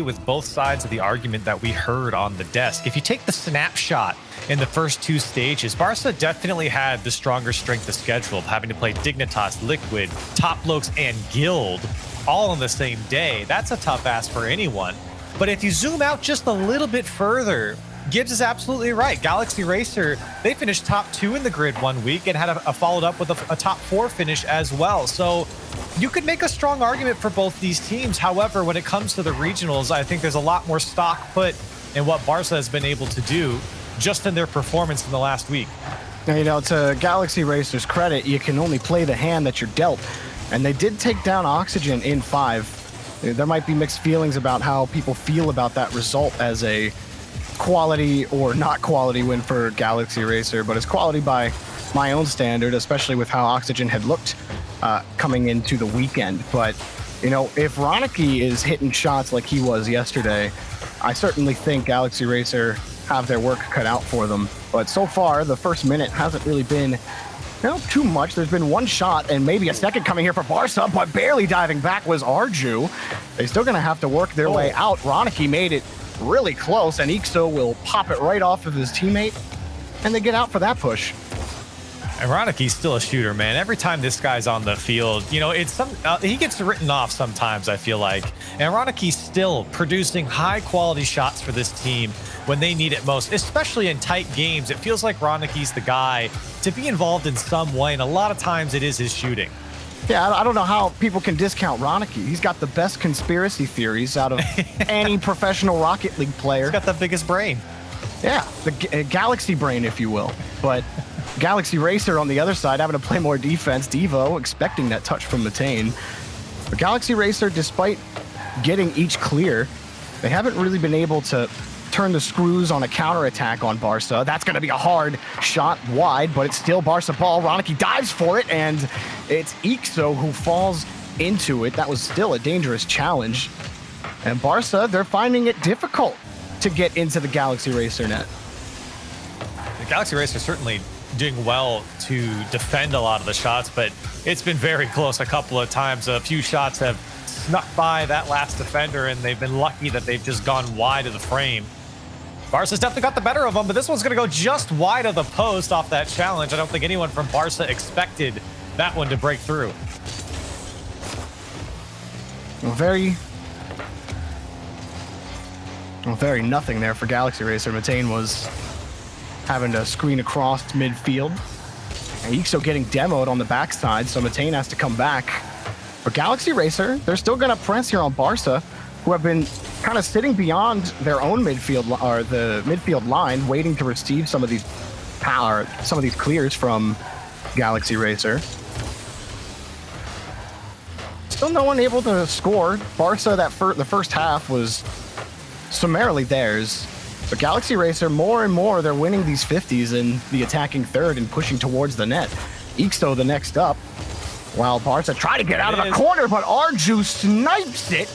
with both sides of the argument that we heard on the desk. If you take the snapshot in the first two stages, Barca definitely had the stronger strength of schedule, having to play Dignitas, Liquid, Top Blokes, and Guild all on the same day. That's a tough ask for anyone. But if you zoom out just a little bit further, Gibbs is absolutely right. Galaxy Racer, they finished top 2 in the grid one week and had a followed up with a top 4 finish as well. So you could make a strong argument for both these teams. However, when it comes to the regionals, I think there's a lot more stock put in what Barca has been able to do just in their performance in the last week. Now, you know, to Galaxy Racer's credit, you can only play the hand that you're dealt. And they did take down Oxygen in 5. There might be mixed feelings about how people feel about that result as a quality or not quality win for Galaxy Racer, but it's quality by my own standard, especially with how Oxygen had looked coming into the weekend. But, you know, if Ronicky is hitting shots like he was yesterday, I certainly think Galaxy Racer have their work cut out for them. But so far, the first minute hasn't really been too much. There's been one shot and maybe a second coming here for Barca, but barely diving back was Arju. They're still going to have to work their way out. Ronicky made it really close, and Ixo will pop it right off of his teammate, and they get out for that push. Roniky's still a shooter, man. Every time this guy's on the field, you know, it's he gets written off sometimes, I feel like. And Roniky's still producing high-quality shots for this team when they need it most, especially in tight games. It feels like Roniky's the guy to be involved in some way, and a lot of times it is his shooting. Yeah, I don't know how people can discount Ronicky. He's got the best conspiracy theories out of any professional Rocket League player. He's got the biggest brain. Yeah, the Galaxy brain, if you will. But Galaxy Racer on the other side having to play more defense. Devo expecting that touch from Matane. But Galaxy Racer, despite getting each clear, they haven't really been able to turn the screws on a counterattack on Barca. That's going to be a hard shot wide, but it's still Barca ball. Ronicky dives for it, and it's Ixo who falls into it. That was still a dangerous challenge. And Barca, they're finding it difficult to get into the Galaxy Racer net. The Galaxy Racer certainly doing well to defend a lot of the shots, but it's been very close a couple of times. A few shots have snuck by that last defender, and they've been lucky that they've just gone wide of the frame. Barca's definitely got the better of them, but this one's going to go just wide of the post off that challenge. I don't think anyone from Barca expected that one to break through. Very nothing there for Galaxy Racer. Matane was having to screen across midfield. And Ixo getting demoed on the backside, so Matane has to come back. But Galaxy Racer, they're still going to press here on Barca, who have been kind of sitting beyond their own midfield, or the midfield line, waiting to receive some of these clears from Galaxy Racer. Still no one able to score. Barca, the first half was summarily theirs. But Galaxy Racer, more and more, they're winning these 50s in the attacking third and pushing towards the net. Ixo the next up, while Barca try to get out of the corner, but Arju snipes it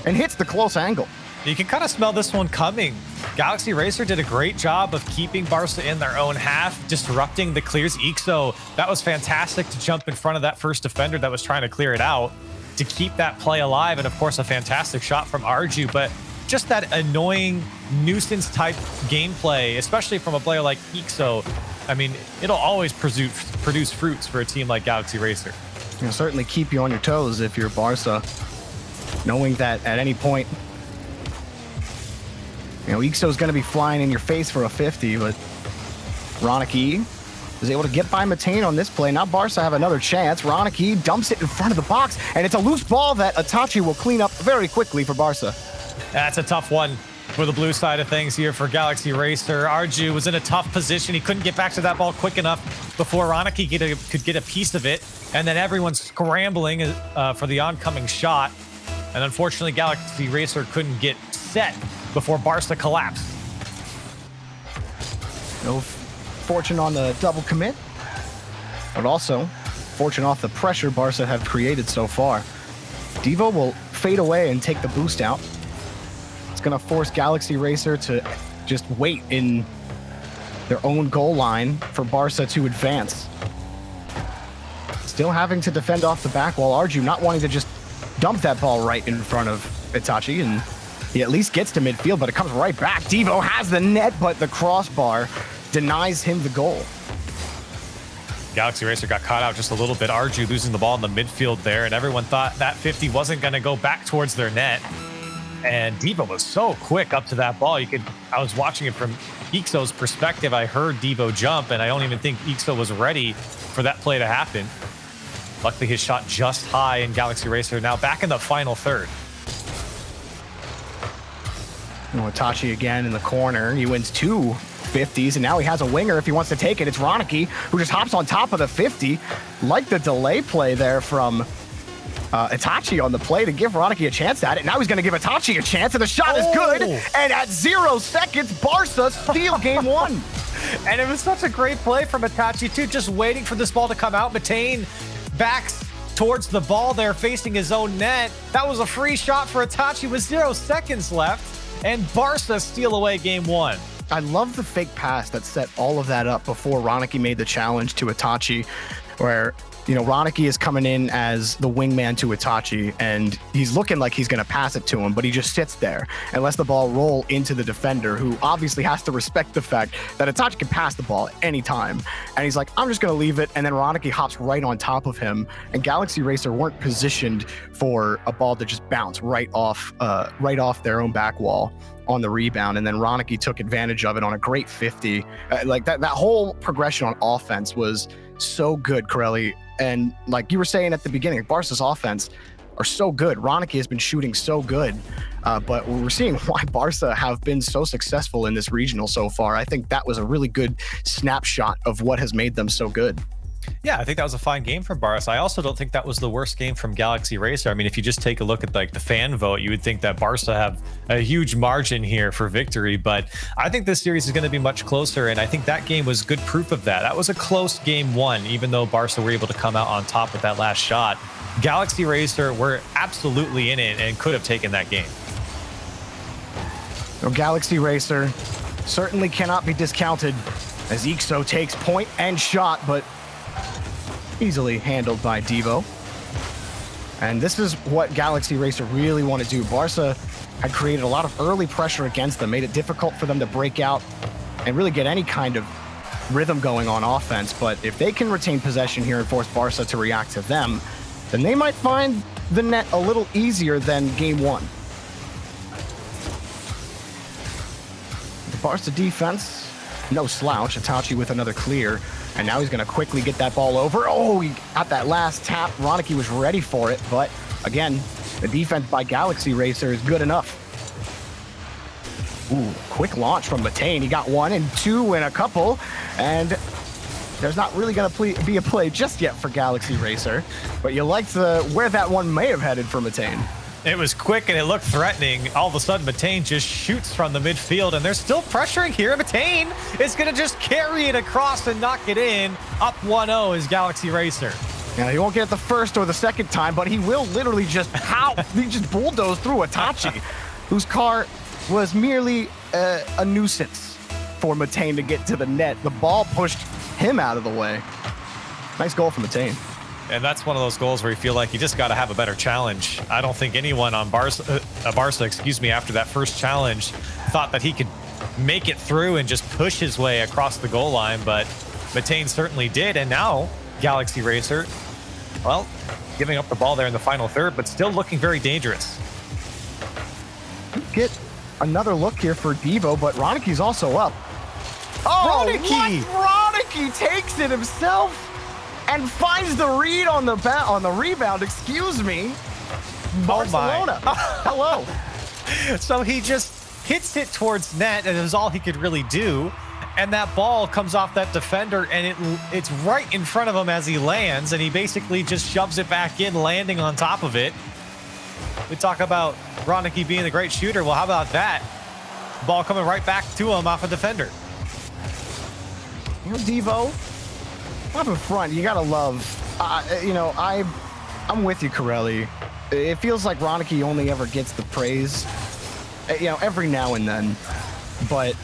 and hits the close angle. You can kind of smell this one coming. Galaxy Racer did a great job of keeping Barca in their own half, disrupting the clears. Ixo, that was fantastic to jump in front of that first defender that was trying to clear it out to keep that play alive. And of course, a fantastic shot from Arju, but just that annoying nuisance type gameplay, especially from a player like Ixo. I mean, it'll always produce fruits for a team like Galaxy Racer. It'll certainly keep you on your toes if you're Barca, knowing that at any point, you know, Ixo's going to be flying in your face for a 50, but Ronicky is able to get by Matane on this play. Now Barca have another chance. Ronicky dumps it in front of the box, and it's a loose ball that Itachi will clean up very quickly for Barca. That's a tough one for the blue side of things here for Galaxy Racer. Arju was in a tough position. He couldn't get back to that ball quick enough before Ronicky could get a piece of it, and then everyone's scrambling for the oncoming shot. And unfortunately, Galaxy Racer couldn't get set before Barca collapsed. No fortune on the double commit, but also fortune off the pressure Barca have created so far. Devo will fade away and take the boost out. It's going to force Galaxy Racer to just wait in their own goal line for Barca to advance. Still having to defend off the back wall. Arju not wanting to just dump that ball right in front of Itachi, and He at least gets to midfield, but it comes right back. Devo has the net, but the crossbar denies him the goal. Galaxy Racer got caught out just a little bit. Arju losing the ball in the midfield there, and everyone thought that 50 wasn't going to go back towards their net. And Devo was so quick up to that ball. I was watching it from Ixo's perspective. I heard Devo jump, and I don't even think Ixo was ready for that play to happen. Luckily, his shot just high, and Galaxy Racer now back in the final third. Itachi again in the corner. He wins 2 50s, and now he has a winger if he wants to take it. It's Ronicky, who just hops on top of the 50. Like the delay play there from Itachi on the play to give Ronicky a chance at it. Now he's going to give Itachi a chance, and the shot is good. And at 0 seconds, Barca steal game 1. And it was such a great play from Itachi, too, just waiting for this ball to come out. Matane backs towards the ball there, facing his own net. That was a free shot for Itachi with 0 seconds left. And Barca steal away game 1. I love the fake pass that set all of that up before Ronicky made the challenge to Itachi, where, Ronicky is coming in as the wingman to Itachi, and he's looking like he's going to pass it to him, but he just sits there and lets the ball roll into the defender, who obviously has to respect the fact that Itachi can pass the ball at any time. And he's like, I'm just going to leave it. And then Ronicky hops right on top of him, and Galaxy Racer weren't positioned for a ball to just bounce right off their own back wall on the rebound. And then Ronicky took advantage of it on a great 50. Like that whole progression on offense was so good, Corelli. And like you were saying at the beginning, Barca's offense are so good. Ronicky has been shooting so good, but we're seeing why Barca have been so successful in this regional so far. I think that was a really good snapshot of what has made them so good. Yeah, I think that was a fine game from Barca. I also don't think that was the worst game from Galaxy Racer. I mean, if you just take a look at like the fan vote, you would think that Barca have a huge margin here for victory. But I think this series is going to be much closer, and I think that game was good proof of that. That was a close game 1, even though Barca were able to come out on top with that last shot. Galaxy Racer were absolutely in it and could have taken that game. So Galaxy Racer certainly cannot be discounted as Ixo takes point and shot, but easily handled by Devo. And this is what Galaxy Racer really want to do. Barca had created a lot of early pressure against them, made it difficult for them to break out and really get any kind of rhythm going on offense. But if they can retain possession here and force Barca to react to them, then they might find the net a little easier than game 1. The Barca defense, no slouch. Itachi with another clear. And now he's going to quickly get that ball over. Oh, he got that last tap. Ronicky was ready for it. But again, the defense by Galaxy Racer is good enough. Ooh, quick launch from Matane. He got 1 and 2 and a couple. And there's not really going to be a play just yet for Galaxy Racer. But you liked where that one may have headed for Matane. It was quick and it looked threatening. All of a sudden, Matane just shoots from the midfield, and they're still pressuring here. Matane is going to just carry it across and knock it in. Up 1-0 is Galaxy Racer. Now, he won't get it the first or the second time, but he will literally just he just bulldoze through Itachi, whose car was merely a nuisance for Matane to get to the net. The ball pushed him out of the way. Nice goal from Matane. And that's one of those goals where you feel like you just got to have a better challenge. I don't think anyone on Barca, after that first challenge, thought that he could make it through and just push his way across the goal line, but Matane certainly did. And now Galaxy Racer, well, giving up the ball there in the final third, but still looking very dangerous. Get another look here for Devo, but Ronicky's also up. Oh, Ronicky! Ronicky takes it himself and finds the read on the rebound. Excuse me, Barcelona. Hello. So he just hits it towards net, and it was all he could really do. And that ball comes off that defender, and it's right in front of him as he lands, and he basically just shoves it back in, landing on top of it. We talk about Ronicky being the great shooter. Well, how about that? Ball coming right back to him off a defender. Devo, up in front, you gotta love. I'm with you, Corelli. It feels like Ronicky only ever gets the praise, every now and then. But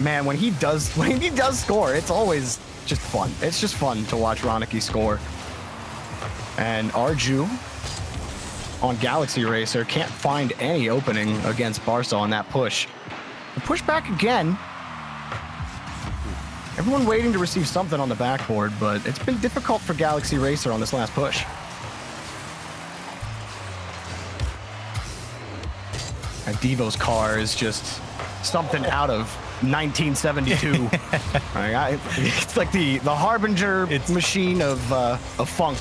man, when he does score, it's always just fun. It's just fun to watch Ronicky score. And Arju on Galaxy Racer. Can't find any opening against Barca on that push. The push back again. Everyone waiting to receive something on the backboard, but it's been difficult for Galaxy Racer on this last push. And Devo's car is just something out of 1972. It's like the Harbinger machine of funk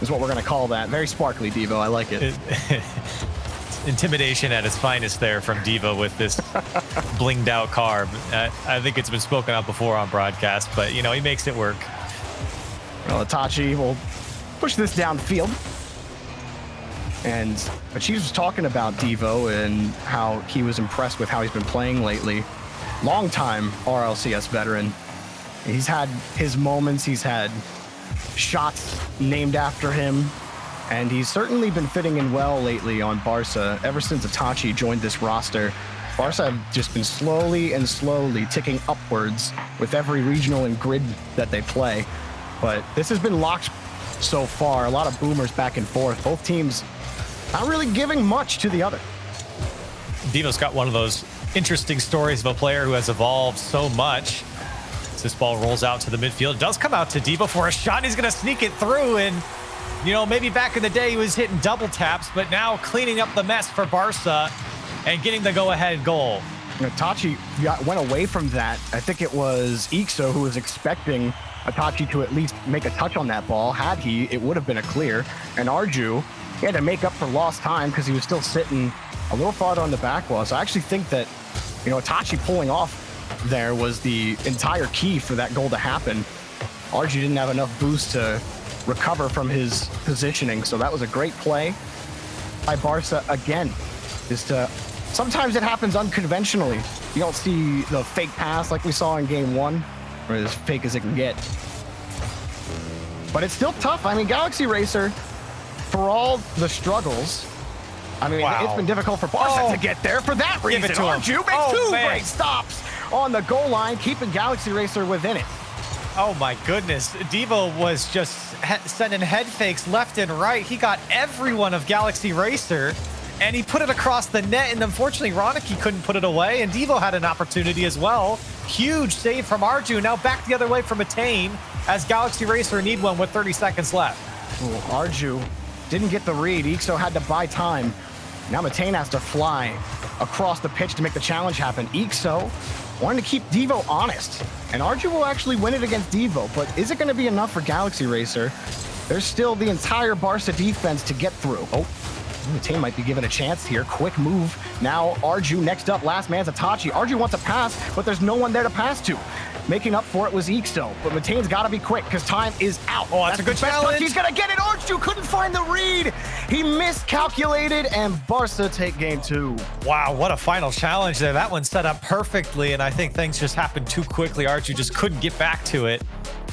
is what we're going to call that. Very sparkly, Devo. I like it. Intimidation at its finest there from Devo with this blinged out car. I think it's been spoken of before on broadcast, but you know, he makes it work. Well, Itachi will push this downfield. But she was talking about Devo and how he was impressed with how he's been playing lately. Long-time RLCS veteran. He's had his moments. He's had shots named after him. And he's certainly been fitting in well lately on Barca. Ever since Itachi joined this roster, Barca have just been slowly and slowly ticking upwards with every regional and grid that they play. But this has been locked so far. A lot of boomers back and forth. Both teams not really giving much to the other. Devo's got one of those interesting stories of a player who has evolved so much. As this ball rolls out to the midfield, it does come out to Devo for a shot. He's going to sneak it through, and you know, maybe back in the day he was hitting double taps, but now cleaning up the mess for Barca and getting the go-ahead goal. Itachi went away from that. I think it was Ixo who was expecting Itachi to at least make a touch on that ball. Had he, it would have been a clear. And Arju, he had to make up for lost time because he was still sitting a little farther on the back wall. So I actually think that, you know, Itachi pulling off there was the entire key for that goal to happen. Arju didn't have enough boost to recover from his positioning, so that was a great play by Barca again. Sometimes it happens unconventionally. You don't see the fake pass like we saw in game 1, or as fake as it can get. But it's still tough. I mean, Galaxy Racer, for all the struggles, I mean, It's been difficult for Barca to get there for that reason. Arju makes two great stops on the goal line, keeping Galaxy Racer within it. Oh my goodness. Devo was just sending head fakes left and right. He got every one of Galaxy Racer and he put it across the net, and unfortunately Ronicky couldn't put it away, and Devo had an opportunity as well. Huge save from Arju. Now back the other way from Attain as Galaxy Racer need one with 30 seconds left. Ooh, Arju didn't get the read. Ixo had to buy time. Now Matane has to fly across the pitch to make the challenge happen. Ixo wanted to keep Devo honest, and Arju will actually win it against Devo, but is it going to be enough for Galaxy Racer? There's still the entire Barca defense to get through. Oh, Matane might be given a chance here. Quick move. Now Arju next up, last man's Itachi. Arju wants a pass, but there's no one there to pass to. Making up for it was Ixo, but Matane's got to be quick because time is out. Oh, that's a good challenge. He's going to get it. Arju couldn't find the read. He miscalculated, and Barca take game 2. Wow, what a final challenge there. That one set up perfectly, and I think things just happened too quickly. Arju just couldn't get back to it.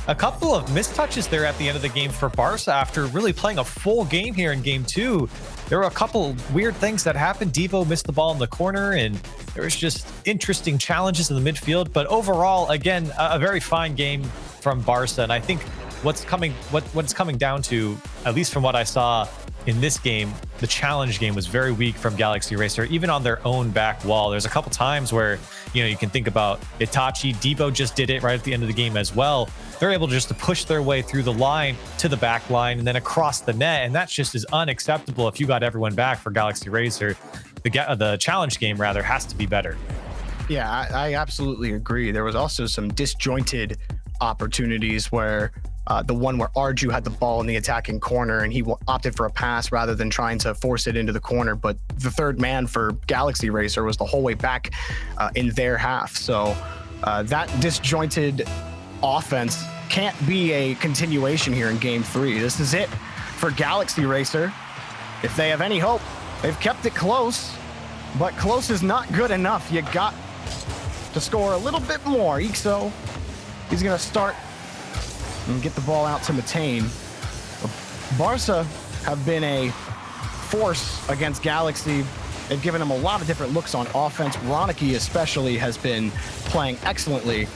A couple of missed touches there at the end of the game for Barca after really playing a full game here in game 2. There were a couple weird things that happened. Devo missed the ball in the corner, and there was just interesting challenges in the midfield. But overall, again, a very fine game from Barca. And I think what's coming down to, at least from what I saw in this game, the challenge game was very weak from Galaxy Racer, even on their own back wall. There's a couple times where, you know, you can think about Itachi. Devo just did it right at the end of the game as well. They're able to push their way through the line to the back line and then across the net. And that's just as unacceptable if you got everyone back for Galaxy Racer. The challenge game, rather, has to be better. Yeah, I absolutely agree. There was also some disjointed opportunities where the one where Arju had the ball in the attacking corner and he opted for a pass rather than trying to force it into the corner. But the third man for Galaxy Racer was the whole way back in their half. So that disjointed offense can't be a continuation here in game 3. This is it for Galaxy Racer. If they have any hope, they've kept it close, but close is not good enough. You got to score a little bit more. Ixo, he's going to start and get the ball out to Matane. Barca have been a force against Galaxy. They've given him a lot of different looks on offense. Ronicky especially has been playing excellently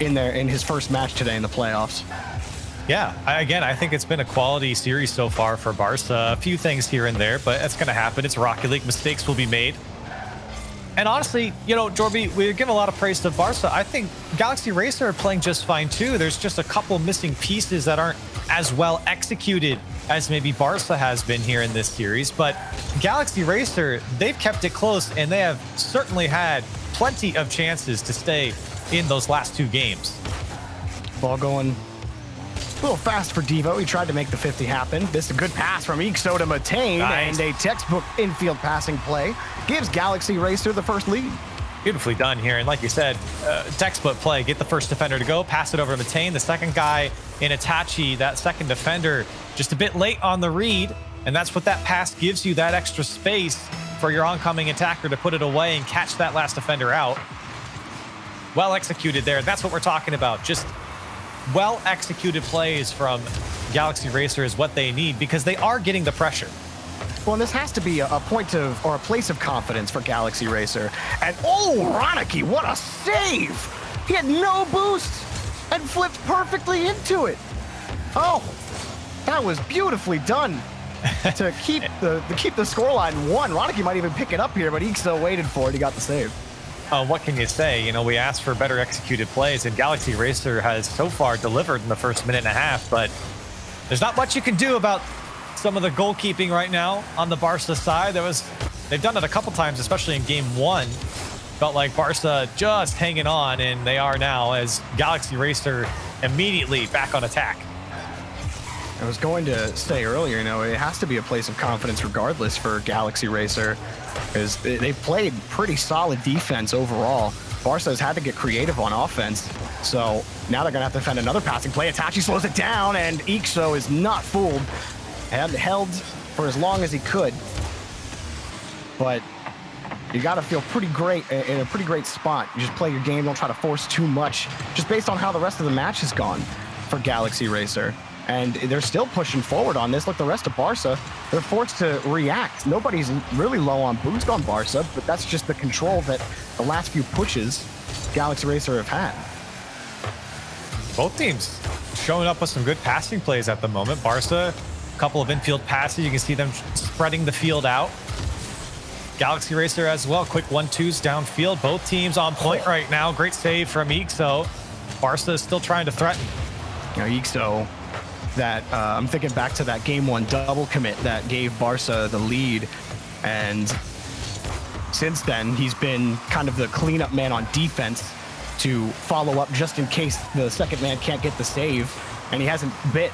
in his first match today in the playoffs. Yeah, again, I think it's been a quality series so far for Barca. A few things here and there, but it's going to happen. It's Rocket League. Mistakes will be made. And honestly, you know, Jorby, we give a lot of praise to Barca. I think Galaxy Racer are playing just fine too. There's just a couple missing pieces that aren't as well executed as maybe Barca has been here in this series. But Galaxy Racer, they've kept it close, and they have certainly had plenty of chances to stay in those last 2 games. Ball going a little fast for Devo. He tried to make the 50 happen. This is a good pass from Ixo to Matane, nice. And a textbook infield passing play gives Galaxy Racer the first lead. Beautifully done here. And like you said, textbook play. Get the first defender to go, pass it over to Matane. The second guy in Itachi, that second defender, just a bit late on the read. And that's what that pass gives you, that extra space for your oncoming attacker to put it away and catch that last defender out. Well executed there. That's what we're talking about. Just well-executed plays from Galaxy Racer is what they need, because they are getting the pressure. Well, and this has to be a point of, or a place of confidence for Galaxy Racer. And oh, Ronicky, what a save! He had no boost and flipped perfectly into it. Oh, that was beautifully done to keep the scoreline 1. Ronicky might even pick it up here, but Ixo waited for it. He got the save. What can you say? You know, we asked for better executed plays, and Galaxy Racer has so far delivered in the first minute and a half, but there's not much you can do about some of the goalkeeping right now on the Barca side. They've done it a couple times, especially in game 1. Felt like Barca just hanging on, and they are now, as Galaxy Racer immediately back on attack. I was going to say earlier, you know, it has to be a place of confidence regardless for Galaxy Racer, because they played pretty solid defense overall. Barca has had to get creative on offense, so now they're going to have to defend another passing play. Itachi slows it down, and Ixo is not fooled. Had held for as long as he could, but you got to feel pretty great in a pretty great spot. You just play your game, don't try to force too much, just based on how the rest of the match has gone for Galaxy Racer. And they're still pushing forward on this. Look, the rest of Barca, they're forced to react. Nobody's really low on boost on Barca, but that's just the control that the last few pushes Galaxy Racer have had. Both teams showing up with some good passing plays at the moment. Barca, a couple of infield passes. You can see them spreading the field out. Galaxy Racer as well. Quick 1-2s downfield. Both teams on point right now. Great save from Ixo. Barca is still trying to threaten. You know, Ixo, that I'm thinking back to that game 1 double commit that gave Barca the lead, and since then he's been kind of the cleanup man on defense to follow up just in case the second man can't get the save, and he hasn't bit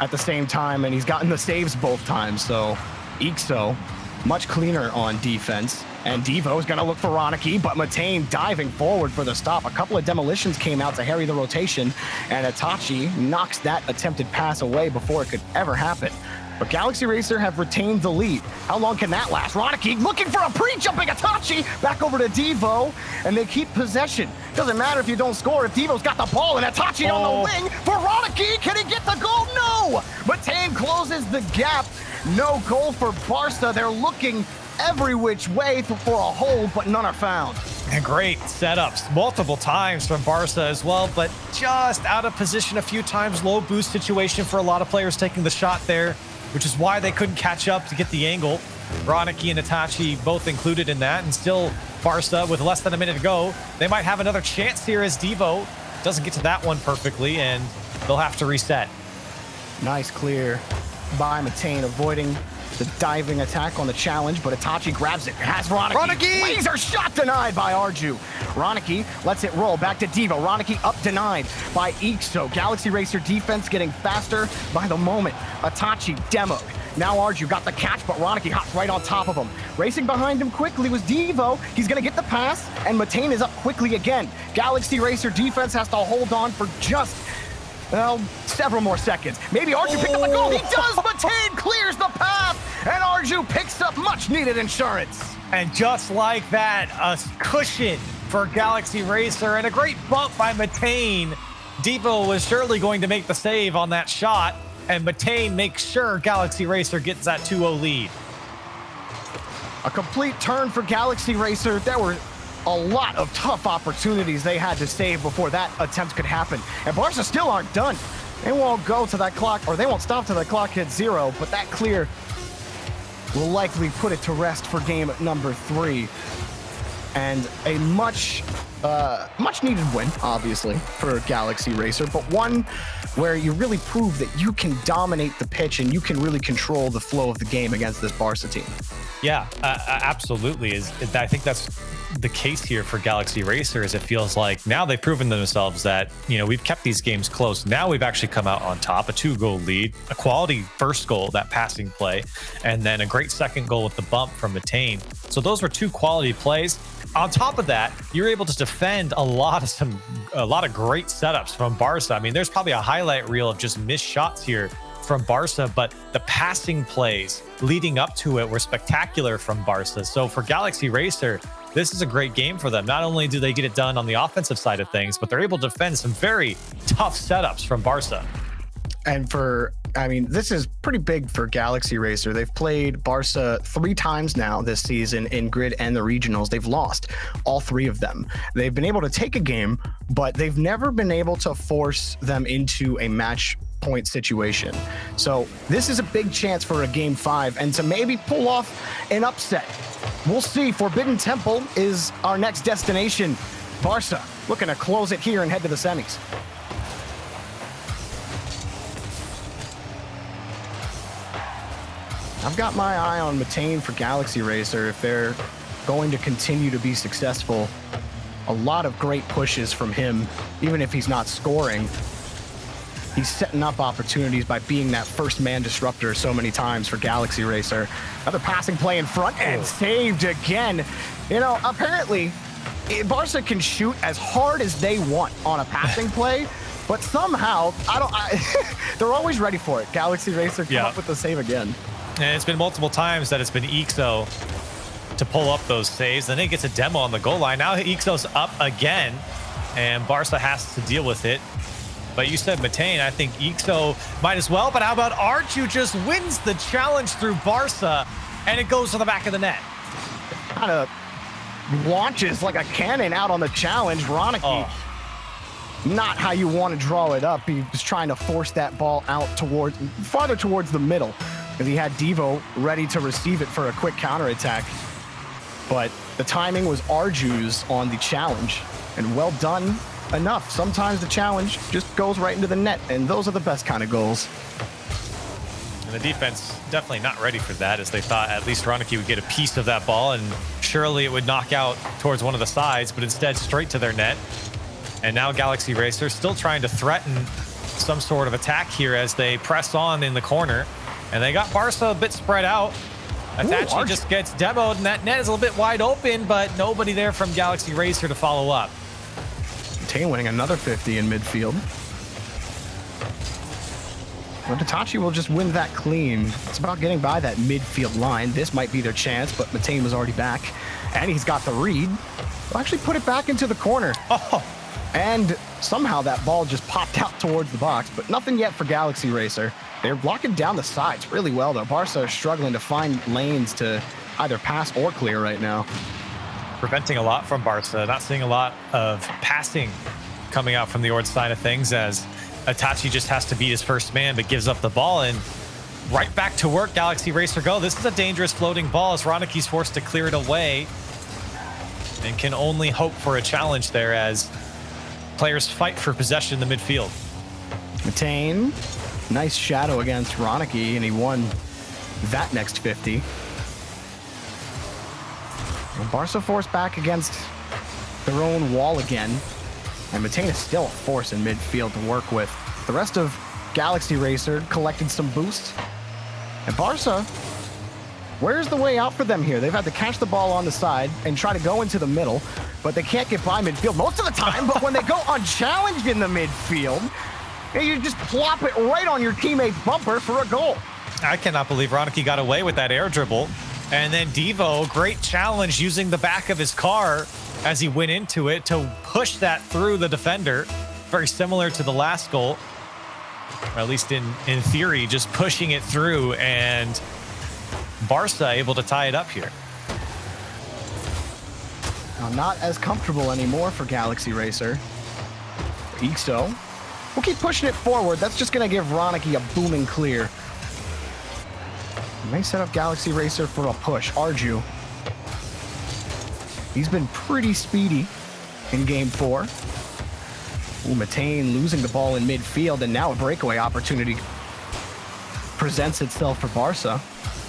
at the same time, and he's gotten the saves both times. So Ixo much cleaner on defense, and Devo is going to look for Ronicky, but Matane diving forward for the stop. A couple of demolitions came out to harry the rotation, and Itachi knocks that attempted pass away before it could ever happen. But Galaxy Racer have retained the lead. How long can that last? Ronicky looking for a pre-jumping Itachi, back over to Devo, and they keep possession. Doesn't matter if you don't score, if Devo's got the ball, and Itachi on the wing for Ronicky. Can he get the goal? No! Matane closes the gap. No goal for Barca. They're looking every which way for a hold, but none are found. And great setups multiple times from Barca as well, but just out of position a few times. Low boost situation for a lot of players taking the shot there, which is why they couldn't catch up to get the angle. Ronicky and Itachi both included in that, and still Barca with less than a minute to go. They might have another chance here as Devo doesn't get to that one perfectly, and they'll have to reset. Nice clear by Matane, avoiding the diving attack on the challenge, but Itachi grabs it. Has Ronicky. Laser shot denied by Arju. Ronicky lets it roll back to Devo. Ronicky up denied by Ixo. Galaxy Racer defense getting faster by the moment. Itachi demoed. Now Arju got the catch, but Ronicky hops right on top of him. Racing behind him quickly was Devo. He's gonna get the pass, and Matane is up quickly again. Galaxy Racer defense has to hold on for just, well, several more seconds. Maybe Arju picked up the goal. He does! Matane clears the path, and Arju picks up much-needed insurance. And just like that, a cushion for Galaxy Racer and a great bump by Matane. Devo was surely going to make the save on that shot, and Matane makes sure Galaxy Racer gets that 2-0 lead. A complete turn for Galaxy Racer. There were a lot of tough opportunities they had to save before that attempt could happen. And Barca still aren't done. They won't go to that clock, or they won't stop till the clock hits 0, but that clear will likely put it to rest for game number 3. And a much needed win, obviously, for Galaxy Racer, but one where you really prove that you can dominate the pitch and you can really control the flow of the game against this Barca team. Yeah, absolutely. I think that's the case here for Galaxy Racer. Is it feels like now they've proven themselves that, you know, we've kept these games close. Now we've actually come out on top, a 2-goal lead, a quality first goal, that passing play, and then a great second goal with the bump from Matane. So those were 2 quality plays. On top of that, you're able to defend a lot of great setups from Barca. I mean, there's probably a highlight reel of just missed shots here from Barca, but the passing plays leading up to it were spectacular from Barca. So for Galaxy Racer, this is a great game for them. Not only do they get it done on the offensive side of things, but they're able to defend some very tough setups from Barca. And this is pretty big for Galaxy Racer. They've played Barca 3 times now this season in grid and the regionals. They've lost all 3 of them. They've been able to take a game, but they've never been able to force them into a match point situation. So this is a big chance for a game 5 and to maybe pull off an upset. We'll see. Forbidden Temple is our next destination. Barca looking to close it here and head to the semis. I've got my eye on Matane for Galaxy Racer if they're going to continue to be successful. A lot of great pushes from him, even if he's not scoring. He's setting up opportunities by being that first man disruptor so many times for Galaxy Racer. Another passing play in front and saved again. You know, apparently, Barca can shoot as hard as they want on a passing play, but somehow, they're always ready for it. Galaxy Racer come up with the save again. And it's been multiple times that it's been Ixo to pull up those saves. Then he gets a demo on the goal line. Now Ixo's up again, and Barca has to deal with it. But you said Matane. I think Ixo might as well. But how about Archu just wins the challenge through Barca, and it goes to the back of the net. Kind of launches like a cannon out on the challenge. Ronicky, not how you want to draw it up. He was trying to force that ball out farther towards the middle. He had Devo ready to receive it for a quick counterattack. But the timing was Arju's on the challenge, and well done enough. Sometimes the challenge just goes right into the net, and those are the best kind of goals. And the defense definitely not ready for that, as they thought at least Ronicky would get a piece of that ball, and surely it would knock out towards one of the sides, but instead straight to their net. And now Galaxy Racer still trying to threaten some sort of attack here as they press on in the corner. And they got Barca a bit spread out. Atachi just gets demoed, and that net is a little bit wide open, but nobody there from Galaxy Racer to follow up. Matane winning another 50 in midfield. Well, Itachi will just win that clean. It's about getting by that midfield line. This might be their chance, but Matane was already back. And he's got the read. He'll actually put it back into the corner. And somehow that ball just popped out towards the box, but nothing yet for Galaxy Racer. They're blocking down the sides really well, though. Barca are struggling to find lanes to either pass or clear right now. Preventing a lot from Barca. Not seeing a lot of passing coming out from the Ord side of things, as Itachi just has to beat his first man, but gives up the ball. And right back to work, Galaxy Racer go. This is a dangerous floating ball as Roniki's forced to clear it away, and can only hope for a challenge there as players fight for possession in the midfield. Matane, nice shadow against Ronicky, and he won that next 50. Well, Barca forced back against their own wall again, and Matane is still a force in midfield to work with. The rest of Galaxy Racer collected some boosts, and Barca, where's the way out for them here? They've had to catch the ball on the side and try to go into the middle, but they can't get by midfield most of the time. But when they go unchallenged in the midfield, you just plop it right on your teammate's bumper for a goal. I cannot believe Ronicky got away with that air dribble. And then Devo, great challenge using the back of his car as he went into it to push that through the defender. Very similar to the last goal, or at least in theory, just pushing it through, and Barca able to tie it up here. Now, not as comfortable anymore for Galaxy Racer. Ixo We'll keep pushing it forward. That's just going to give Ronicky a booming clear. They set up Galaxy Racer for a push. Arju. He's been pretty speedy in game 4. Ooh, Matane losing the ball in midfield, and now a breakaway opportunity presents itself for Barca.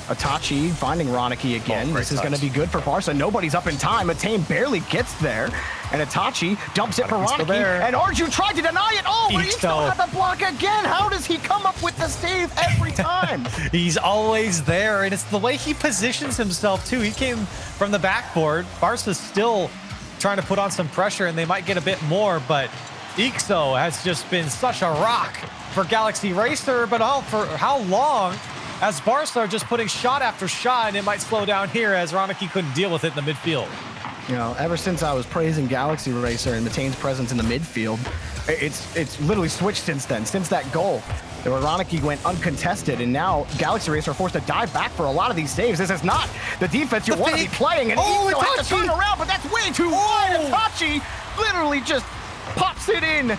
Itachi finding Ronicky again. This is going to be good for Barca. Nobody's up in time. Matane barely gets there. And Itachi dumps it for Ronicky. And Arju tried to deny it. Oh, but he still had the block again. How does he come up with the save every time? He's always there. And it's the way he positions himself, too. He came from the backboard. Barca's still trying to put on some pressure, and they might get a bit more. But Ixo has just been such a rock for Galaxy Racer. But for how long? As Barca are just putting shot after shot, and it might slow down here as Ronicky couldn't deal with it in the midfield. You know, ever since I was praising Galaxy Racer and Matane's presence in the midfield, it's literally switched since then, since that goal. Where Ronicky went uncontested, and now Galaxy Racer are forced to dive back for a lot of these saves. This is not the defense you want to be playing, and Ixo has to turn around, but that's way too wide. Itachi literally just pops it in.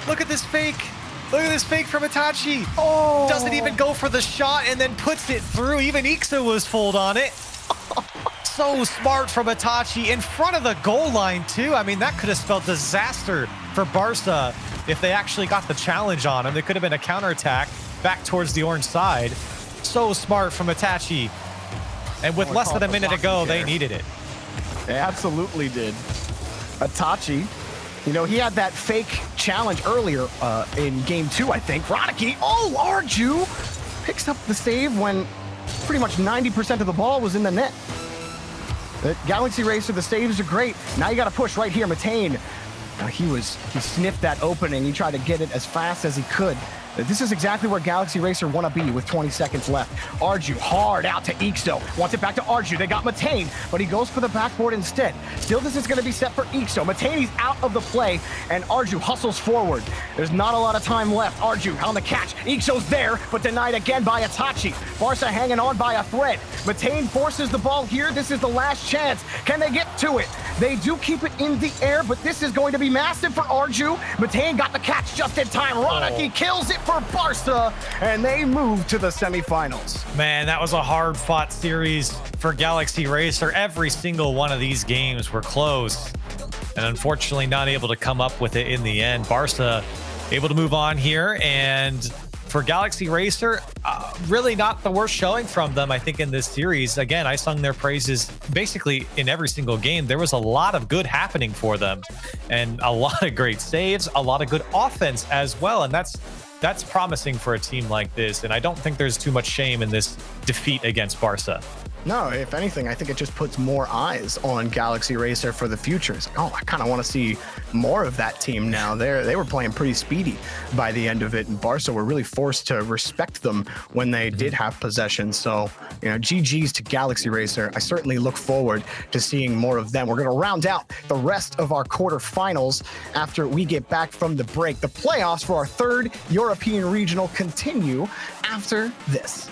Look at this fake. Look at this fake from Itachi. Oh. Doesn't even go for the shot and then puts it through. Even Ixo was fooled on it. So smart from Itachi in front of the goal line, too. I mean, that could have spelled disaster for Barca if they actually got the challenge on him. There could have been a counterattack back towards the orange side. So smart from Itachi. And with less than a minute to go, they needed it. They absolutely did. Itachi. You know, he had that fake challenge earlier in game 2, I think. Ronicky, Arju picks up the save when pretty much 90% of the ball was in the net. The Galaxy Racer, the saves are great. Now you got to push right here. Matane, he sniffed that opening. He tried to get it as fast as he could. This is exactly where Galaxy Racer want to be with 20 seconds left. Arju hard out to Ixo. Wants it back to Arju. They got Matane, but he goes for the backboard instead. Still, this is going to be set for Ixo. Matane's out of the play, and Arju hustles forward. There's not a lot of time left. Arju on the catch. Ixo's there, but denied again by Itachi. Barca hanging on by a thread. Matane forces the ball here. This is the last chance. Can they get to it? They do keep it in the air, but this is going to be massive for Arju. Matane got the catch just in time. Ronicky kills it for Barca, and they move to the semifinals. Man, that was a hard-fought series for Galaxy Racer. Every single one of these games were close, and unfortunately not able to come up with it in the end. Barca able to move on here, and for Galaxy Racer, really not the worst showing from them, I think, in this series. Again, I sung their praises basically in every single game. There was a lot of good happening for them, and a lot of great saves, a lot of good offense as well, and that's promising for a team like this, and I don't think there's too much shame in this defeat against Barca. No, if anything, I think it just puts more eyes on Galaxy Racer for the future. It's like, I kind of want to see more of that team now. They were playing pretty speedy by the end of it, and Barca were really forced to respect them when they did have possession. So, you know, GG's to Galaxy Racer. I certainly look forward to seeing more of them. We're going to round out the rest of our quarterfinals after we get back from the break. The playoffs for our third European regional continue after this.